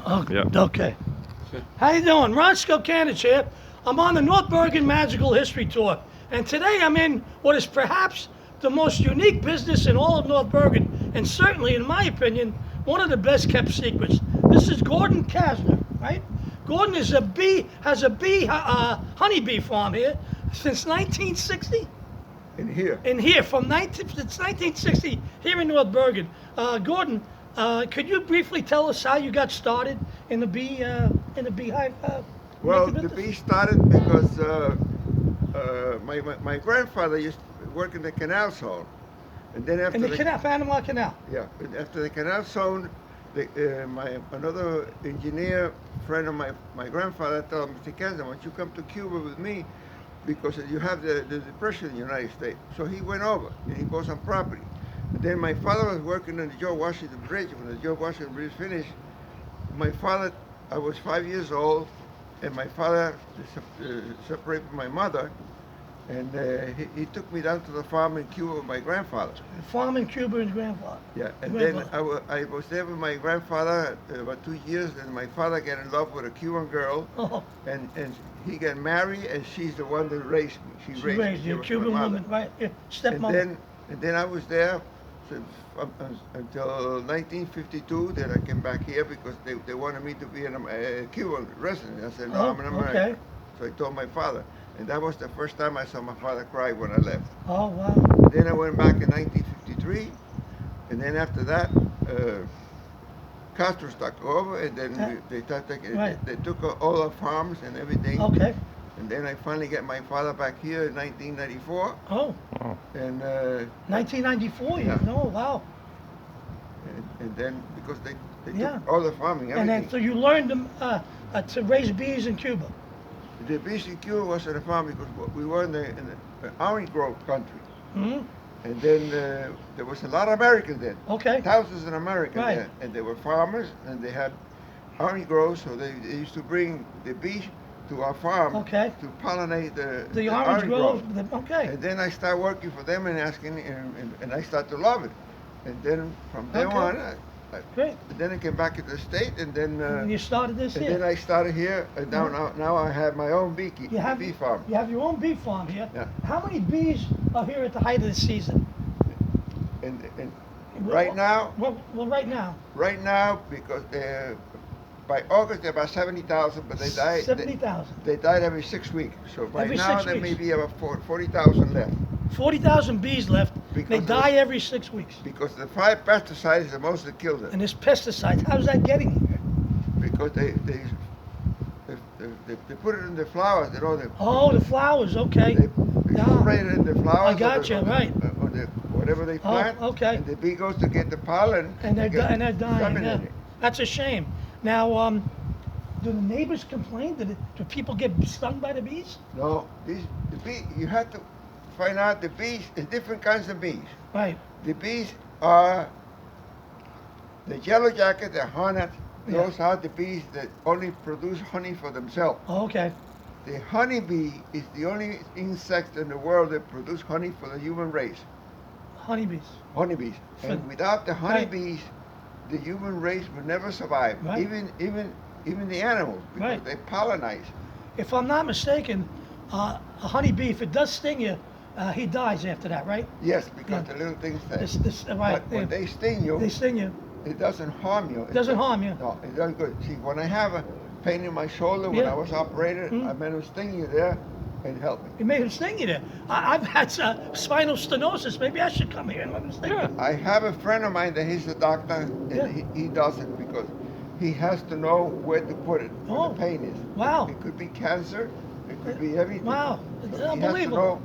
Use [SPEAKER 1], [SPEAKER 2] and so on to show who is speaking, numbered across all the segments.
[SPEAKER 1] Oh,
[SPEAKER 2] Yeah.
[SPEAKER 1] okay. How you doing? Ron Skokanich here. I'm on the North Bergen Magical History Tour, and today I'm in what is perhaps the most unique business in all of North Bergen, and certainly, in my opinion, one of the best kept secrets. This is Gordon Kasner, right? Gordon is has a honeybee farm here since 1960.
[SPEAKER 3] In here.
[SPEAKER 1] In here, since 1960, here in North Bergen. Gordon, could you briefly tell us how you got started in the beehive?
[SPEAKER 3] Well,
[SPEAKER 1] making
[SPEAKER 3] the
[SPEAKER 1] business?
[SPEAKER 3] bee started because my grandfather used to work in the canal zone, and then after
[SPEAKER 1] In the canal, Panama Canal.
[SPEAKER 3] yeah, and after the canal zone, another engineer friend of my grandfather told him, Mr. Kansas, why don't you come to Cuba with me, because you have the depression in the United States. So he went over and he bought some property. And then my father was working on the George Washington Bridge. When the George Washington Bridge finished, I was 5 years old, and my father separated from my mother, and he took me down to the farm in Cuba with my grandfather.
[SPEAKER 1] Farm in Cuba and grandfather.
[SPEAKER 3] Yeah, and
[SPEAKER 1] Grandfather.
[SPEAKER 3] then I was there with my grandfather about 2 years, and my father got in love with a Cuban girl,
[SPEAKER 1] Oh,
[SPEAKER 3] and he got married, and she's the one that raised me.
[SPEAKER 1] she
[SPEAKER 3] raised me.
[SPEAKER 1] raised
[SPEAKER 3] She
[SPEAKER 1] you,
[SPEAKER 3] was my
[SPEAKER 1] Cuban
[SPEAKER 3] mother.
[SPEAKER 1] woman, right? Your stepmother.
[SPEAKER 3] And then I was there since, until 1952. Then I came back here because they wanted me to be a Cuban resident. I said, no,
[SPEAKER 1] Oh,
[SPEAKER 3] I'm an American.
[SPEAKER 1] okay.
[SPEAKER 3] So I told my father. And that was the first time I saw my father cry when I left.
[SPEAKER 1] Oh, wow.
[SPEAKER 3] Then I went back in 1953. And then after that, Castro took over. And then
[SPEAKER 1] Right.
[SPEAKER 3] they took all the farms and everything.
[SPEAKER 1] Okay.
[SPEAKER 3] And then I finally got my father back here in 1994.
[SPEAKER 1] Oh,
[SPEAKER 2] Wow.
[SPEAKER 3] And
[SPEAKER 1] 1994.
[SPEAKER 3] Yeah.
[SPEAKER 1] No, wow.
[SPEAKER 3] and then because they
[SPEAKER 1] Yeah.
[SPEAKER 3] took all the farming,
[SPEAKER 1] And
[SPEAKER 3] everything.
[SPEAKER 1] then so you learned to raise bees in Cuba.
[SPEAKER 3] The BCQ was on the farm because we were in the orange grove country.
[SPEAKER 1] Hmm.
[SPEAKER 3] And then there was a lot of Americans then.
[SPEAKER 1] Okay.
[SPEAKER 3] Thousands of Americans
[SPEAKER 1] Right.
[SPEAKER 3] there. And they were farmers and they had orange groves, so they used to bring the bees to our farm
[SPEAKER 1] Okay.
[SPEAKER 3] to pollinate the
[SPEAKER 1] Orange Grove. Okay.
[SPEAKER 3] And then I started working for them and asking, and I started to love it. And then from then
[SPEAKER 1] Okay.
[SPEAKER 3] on,
[SPEAKER 1] Great.
[SPEAKER 3] then I came back to the state, and then
[SPEAKER 1] And you started this
[SPEAKER 3] and
[SPEAKER 1] here.
[SPEAKER 3] then I started here, and now I have my own bee farm.
[SPEAKER 1] You have your own bee farm here.
[SPEAKER 3] Yeah.
[SPEAKER 1] How many bees are here at the height of the season?
[SPEAKER 3] And right now,
[SPEAKER 1] Right now.
[SPEAKER 3] because by August there are about 70,000, but they die.
[SPEAKER 1] 70,000.
[SPEAKER 3] They died every 6 weeks. So right
[SPEAKER 1] Every
[SPEAKER 3] now
[SPEAKER 1] 6
[SPEAKER 3] there may
[SPEAKER 1] weeks.
[SPEAKER 3] be about 40,000 left.
[SPEAKER 1] 40,000 bees left. They
[SPEAKER 3] Because
[SPEAKER 1] die every 6 weeks.
[SPEAKER 3] Because the 5 pesticides are the most that kills
[SPEAKER 1] And
[SPEAKER 3] them.
[SPEAKER 1] this pesticides, how's that getting here?
[SPEAKER 3] Because they put it in the flowers.
[SPEAKER 1] Oh, the flowers. Okay.
[SPEAKER 3] They
[SPEAKER 1] Yeah.
[SPEAKER 3] spray it in the flowers.
[SPEAKER 1] I gotcha, right.
[SPEAKER 3] Or whatever they plant.
[SPEAKER 1] okay.
[SPEAKER 3] And the bee goes to get the pollen.
[SPEAKER 1] And they're
[SPEAKER 3] to get
[SPEAKER 1] dying. Yeah.
[SPEAKER 3] disseminated.
[SPEAKER 1] That's a shame. Now, do the neighbors complain? Do people get stung by the bees?
[SPEAKER 3] No, the bee. You have to find out the bees. There's different kinds of bees.
[SPEAKER 1] Right.
[SPEAKER 3] The bees are the yellow jacket, the hornet.
[SPEAKER 1] Yeah.
[SPEAKER 3] Those are the bees that only produce honey for themselves.
[SPEAKER 1] Oh, okay.
[SPEAKER 3] The honeybee is the only insect in the world that produce honey for the human race.
[SPEAKER 1] Honeybees.
[SPEAKER 3] Honeybees. And
[SPEAKER 1] Fin-
[SPEAKER 3] without the honeybees, the human race would never survive.
[SPEAKER 1] Right.
[SPEAKER 3] Even the animals, because
[SPEAKER 1] Right.
[SPEAKER 3] they pollinize.
[SPEAKER 1] If I'm not mistaken, a honeybee, if it does sting you, he dies after that, right?
[SPEAKER 3] Yes, because
[SPEAKER 1] Yeah.
[SPEAKER 3] the little things that.
[SPEAKER 1] Right.
[SPEAKER 3] But when they sting you,
[SPEAKER 1] They sting you.
[SPEAKER 3] it doesn't harm you.
[SPEAKER 1] It doesn't harm you.
[SPEAKER 3] No, it does good. See, when I have a pain in my shoulder when
[SPEAKER 1] Yeah.
[SPEAKER 3] I was operated,
[SPEAKER 1] Mm.
[SPEAKER 3] I made him sting you there and help me.
[SPEAKER 1] It made him sting you there. I've had spinal stenosis. Maybe I should come here and let him sting
[SPEAKER 2] Yeah.
[SPEAKER 1] you.
[SPEAKER 3] I have a friend of mine that he's a doctor, and
[SPEAKER 1] Yeah.
[SPEAKER 3] he does it because he has to know where to put it where
[SPEAKER 1] Oh.
[SPEAKER 3] the pain is.
[SPEAKER 1] Wow.
[SPEAKER 3] It could be cancer, it could be everything.
[SPEAKER 1] Wow. It's
[SPEAKER 3] So he has to
[SPEAKER 1] unbelievable.
[SPEAKER 3] know.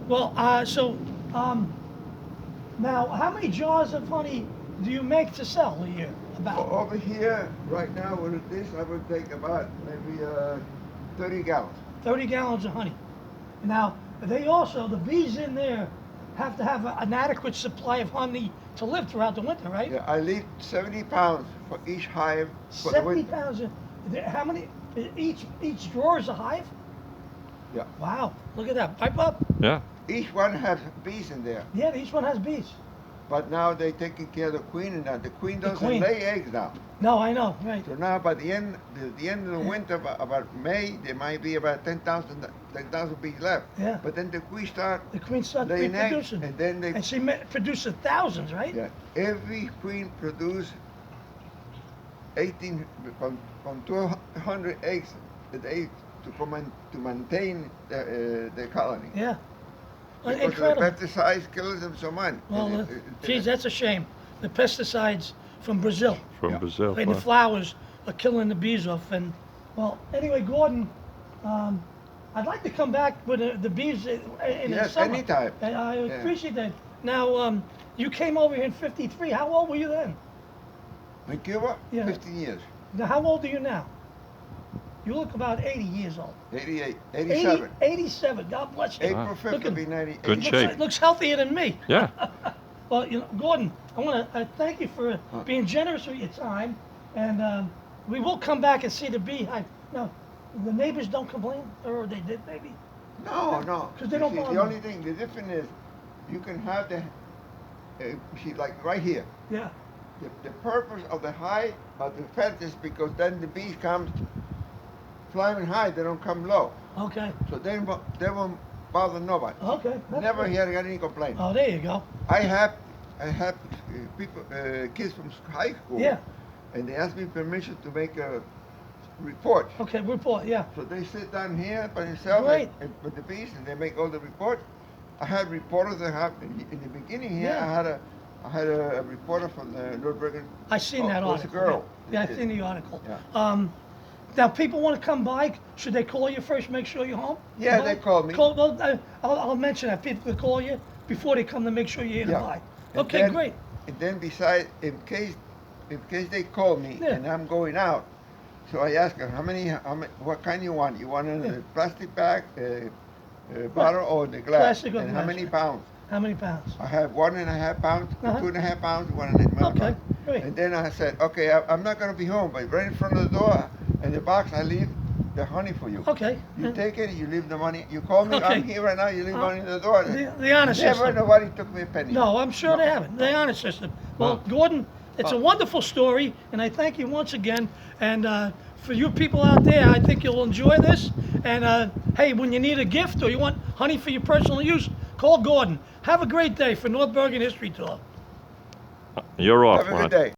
[SPEAKER 1] Well, now, how many jars of honey do you make to sell a year? About
[SPEAKER 3] Over here, right now, with this, I would take about maybe 30 gallons.
[SPEAKER 1] 30 gallons of honey. Now, the bees in there have to have an adequate supply of honey to live throughout the winter, right?
[SPEAKER 3] Yeah, I leave 70 pounds for each hive for the
[SPEAKER 1] 70
[SPEAKER 3] winter.
[SPEAKER 1] pounds. How many? Each drawer is a hive?
[SPEAKER 3] Yeah.
[SPEAKER 1] Wow, look at that. Pipe up.
[SPEAKER 2] Yeah.
[SPEAKER 3] Each one has bees in there.
[SPEAKER 1] Yeah, each one has bees.
[SPEAKER 3] but now they taking care of the queen, and now the queen
[SPEAKER 1] The
[SPEAKER 3] doesn't
[SPEAKER 1] queen.
[SPEAKER 3] lay eggs now.
[SPEAKER 1] No, I know, right.
[SPEAKER 3] So now by the end of the winter, about May, there might be about 10,000 bees left.
[SPEAKER 1] Yeah.
[SPEAKER 3] But then the queen start
[SPEAKER 1] The queen starts
[SPEAKER 3] laying eggs,
[SPEAKER 1] reproducing.
[SPEAKER 3] and then they
[SPEAKER 1] And she produces thousands, right?
[SPEAKER 3] yeah, every queen produce 18 from 200 eggs a day to maintain the colony.
[SPEAKER 1] Yeah.
[SPEAKER 3] Because
[SPEAKER 1] Incredible.
[SPEAKER 3] the pesticides kills them so much.
[SPEAKER 1] Well, geez, that's a shame. The pesticides from Brazil.
[SPEAKER 2] From
[SPEAKER 3] Yeah.
[SPEAKER 2] Brazil.
[SPEAKER 1] And the
[SPEAKER 2] Wow.
[SPEAKER 1] flowers are killing the bees off. And, well, anyway, Gordon, I'd like to come back with the bees in the
[SPEAKER 3] Yes,
[SPEAKER 1] summer.
[SPEAKER 3] anytime.
[SPEAKER 1] And I
[SPEAKER 3] Yeah.
[SPEAKER 1] appreciate that. Now, you came over here in '53. How old were you then?
[SPEAKER 3] In Cuba,
[SPEAKER 1] Yeah.
[SPEAKER 3] 15 years,
[SPEAKER 1] Now, how old are you now? You look about 80 years old.
[SPEAKER 3] 88,
[SPEAKER 1] 80,
[SPEAKER 3] 87.
[SPEAKER 1] 87. God bless you.
[SPEAKER 3] April 5th will
[SPEAKER 1] Looking-
[SPEAKER 3] be 90.
[SPEAKER 2] Good
[SPEAKER 3] 87.
[SPEAKER 2] shape.
[SPEAKER 1] Looks healthier than me.
[SPEAKER 2] Yeah.
[SPEAKER 1] Well, you know, Gordon, I want to thank you for being generous with your time, and we will come back and see the beehive. Now, the neighbors don't complain, or they did maybe.
[SPEAKER 3] No, no.
[SPEAKER 1] 'Cause they
[SPEAKER 3] You
[SPEAKER 1] don't
[SPEAKER 3] see,
[SPEAKER 1] bother.
[SPEAKER 3] the only thing, the difference is, you can have see, like right here.
[SPEAKER 1] Yeah.
[SPEAKER 3] The purpose of the hive, of the fence is because then the bees come flying high, they don't come low.
[SPEAKER 1] Okay.
[SPEAKER 3] So they won't bother nobody.
[SPEAKER 1] Okay. that's
[SPEAKER 3] Never
[SPEAKER 1] good.
[SPEAKER 3] hear any complaint.
[SPEAKER 1] Oh, there you go.
[SPEAKER 3] I have people, kids from high school.
[SPEAKER 1] Yeah.
[SPEAKER 3] And they ask me permission to make a report.
[SPEAKER 1] Okay. Report. Yeah.
[SPEAKER 3] So they sit down here by themselves
[SPEAKER 1] Great.
[SPEAKER 3] with the bees, and they make all the reports. I had reporters that have in the beginning here.
[SPEAKER 1] Yeah.
[SPEAKER 3] I had a reporter from the Nordbergen.
[SPEAKER 1] I seen that
[SPEAKER 3] Oh, was a
[SPEAKER 1] article.
[SPEAKER 3] girl.
[SPEAKER 1] Yeah, I seen the article.
[SPEAKER 3] Yeah.
[SPEAKER 1] Now, people want to come by. Should they call you first? Make sure you're home.
[SPEAKER 3] Yeah,
[SPEAKER 1] Come
[SPEAKER 3] they
[SPEAKER 1] by?
[SPEAKER 3] call me.
[SPEAKER 1] Well, I'll mention that people can call you before they come to make sure you're here to
[SPEAKER 3] Yeah.
[SPEAKER 1] buy.
[SPEAKER 3] And
[SPEAKER 1] Okay,
[SPEAKER 3] then-
[SPEAKER 1] great.
[SPEAKER 3] And then besides, in case they call me
[SPEAKER 1] Yeah.
[SPEAKER 3] and I'm going out, so I ask them how many, what kind you want? You want it in
[SPEAKER 1] Yeah.
[SPEAKER 3] a plastic bag, bottle, or the glass?
[SPEAKER 1] Plastic or
[SPEAKER 3] and how
[SPEAKER 1] glass.
[SPEAKER 3] many pounds?
[SPEAKER 1] How many pounds?
[SPEAKER 3] I have 1.5 pounds,
[SPEAKER 1] Uh-huh.
[SPEAKER 3] 2.5 pounds, 1.5
[SPEAKER 1] Okay,
[SPEAKER 3] pounds.
[SPEAKER 1] great.
[SPEAKER 3] And then I said, okay, I'm not going to be home, but right in front of the door, in the box, I leave the honey for you.
[SPEAKER 1] Okay.
[SPEAKER 3] You take it, you leave the money. You call me,
[SPEAKER 1] Okay.
[SPEAKER 3] I'm here right now, you leave money in the door.
[SPEAKER 1] The honor
[SPEAKER 3] Never
[SPEAKER 1] system.
[SPEAKER 3] nobody took me a penny.
[SPEAKER 1] No, I'm sure they haven't. The honor system. Well, Gordon, it's a wonderful story, and I thank you once again. And for you people out there, I think you'll enjoy this. And hey, when you need a gift or you want honey for your personal use, call Gordon. Have a great day for North Bergen History Tour.
[SPEAKER 2] You're off,
[SPEAKER 3] Have a
[SPEAKER 2] Ron.
[SPEAKER 3] good day.